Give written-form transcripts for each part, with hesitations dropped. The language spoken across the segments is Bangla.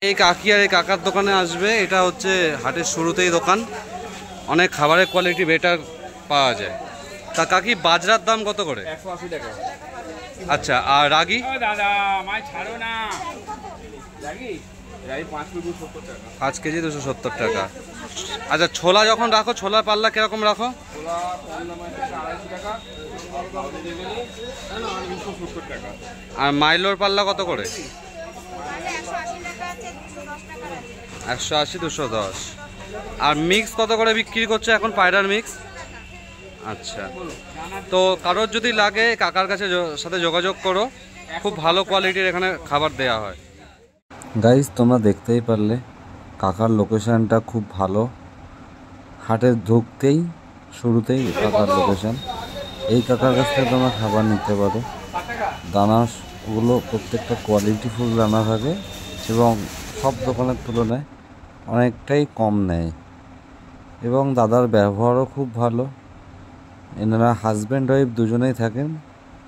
এই কাকি আর এই কাকার দোকানে আসবে। এটা হচ্ছে হাটের শুরুতেই দোকান, অনেক খাবারের কোয়ালিটি বেটার পাওয়া যায়। তা কাকি বাজরার দাম কত করে? 180 টাকা। আচ্ছা, আর রাগি? দাদা আমায় ছাড়ো না। রাগি 5 কেজি 270 টাকা। আচ্ছা, ছোলা যখন রাখো, ছোলা পাল্লা কিরকম রাখো? ছোলা কম দামে 250 টাকা, আর 270 টাকা। আর মাইলোর পাল্লা কত করে? 180, 210। আর মিক্স কত করে বিক্রি করছে এখন পায়রার মিক্স? আচ্ছা, তো কারোর যদি লাগে কাকার কাছে সাথে যোগাযোগ করো, খুব ভালো কোয়ালিটির এখানে খাবার দেয়া হয়। গাইস, তোমরা দেখতেই পারলে কাকার লোকেশনটা খুব ভালো। হাটে ঢুকতেই শুরুতেই কাকার লোকেশন। এই কাকার কাছ থেকে তোমরা খাবার নিতে পারো। দানাগুলো প্রত্যেকটা কোয়ালিটিফুল দানা থাকে এবং সব দোকানের তুলনায় অনেকটাই কম নেয় এবং দাদার ব্যবহারও খুব ভালো। এনারা হাজব্যান্ড ওয়াইফ দুজনেই থাকেন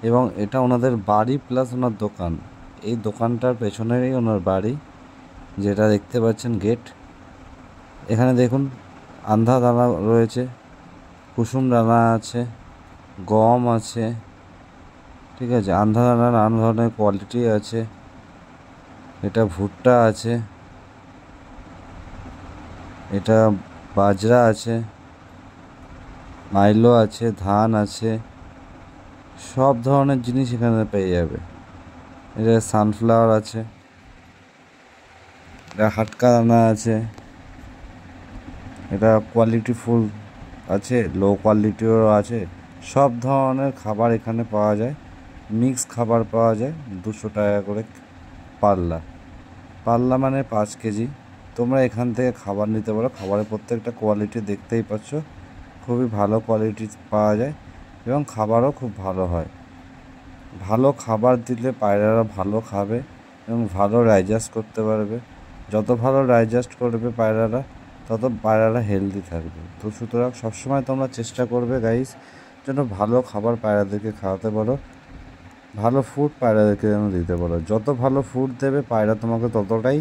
এবং এটা ওনাদের বাড়ি প্লাস ওনার দোকান। এই দোকানটার পেছনেরই ওনার বাড়ি, যেটা দেখতে পাচ্ছেন গেট। এখানে দেখুন আন্ধা দানা রয়েছে, কুসুম দানা আছে, গম আছে, ঠিক আছে। আন্ধা দানা নানা ধরনের কোয়ালিটি আছে। এটা ভুট্টা আছে, এটা বাজরা আছে, মাইলো আছে, ধান আছে, সব ধরনের জিনিস এখানে পেয়ে যাবে। এটা সানফ্লাওয়ার আছে, এটা হাটকা দানা আছে, এটা কোয়ালিটি ফুল আছে, লো কোয়ালিটিও আছে। সব ধরনের খাবার এখানে পাওয়া যায়। মিক্স খাবার পাওয়া যায় 200 টাকা করে পাল্লা। পাল্লা মানে 5 কেজি। তোমরা এখান থেকে খাবার নিতে পারো। খাবারের প্রত্যেকটা কোয়ালিটি দেখতেই পাচ্ছ, খুবই ভালো কোয়ালিটি পাওয়া যায় এবং খাবারও খুব ভালো হয়। ভালো খাবার দিলে পায়রারা ভালো খাবে এবং ভালো ডাইজেস্ট করতে পারবে। যত ভালো ডাইজেস্ট করবে পায়রারা, তত পায়রারা হেলদি থাকবে। তো সুতরাং সবসময় তোমরা চেষ্টা করবে গাইস যেন ভালো খাবার পায়রাদেরকে খাওয়াতে পারো, ভালো ফুড পায়রাদেরকে যেন দিতে পারো। যত ভালো ফুড দেবে পায়রা তোমাকে ততটাই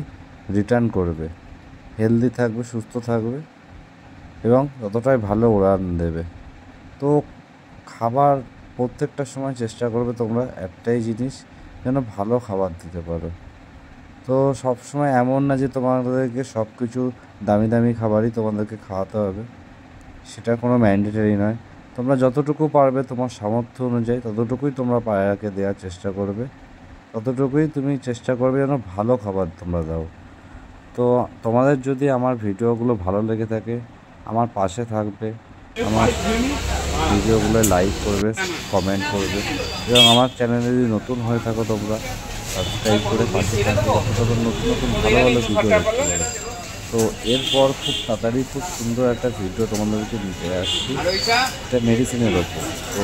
রিটার্ন করবে, হেলদি থাকবে, সুস্থ থাকবে এবং ততটাই ভালো উড়ান দেবে। তো খাবার প্রত্যেকটা সময় চেষ্টা করবে তোমরা একটাই জিনিস, যেন ভালো খাবার দিতে পারো। তো সব সময় এমন না যে তোমাদেরকে সব কিছু দামি দামি খাবারই তোমাদেরকে খাওয়াতে হবে, সেটা কোনো ম্যান্ডেটরি নয়। তোমরা যতটুকু পারবে তোমার সামর্থ্য অনুযায়ী ততটুকুই তোমরা পায়রাকে দেওয়ার চেষ্টা করবে, ততটুকুই তুমি চেষ্টা করবে যেন ভালো খাবার তোমরা দাও। তো তোমাদের যদি আমার ভিডিওগুলো ভালো লেগে থাকে, আমার পাশে থাকবে, আমার ভিডিওগুলো লাইক করবে, কমেন্ট করবে এবং আমার চ্যানেলে যদি নতুন হয়ে থাকো তোমরা সাবস্ক্রাইব করে পাশে থাকবে, তখন নতুন নতুন ভালো ভালো ভিডিও দেখতে পাবে। তো এরপর খুব তাড়াতাড়ি খুব সুন্দর একটা ভিডিও তোমাদেরকে নিতে আসছি, এটা মেডিসিনের ওপর। তো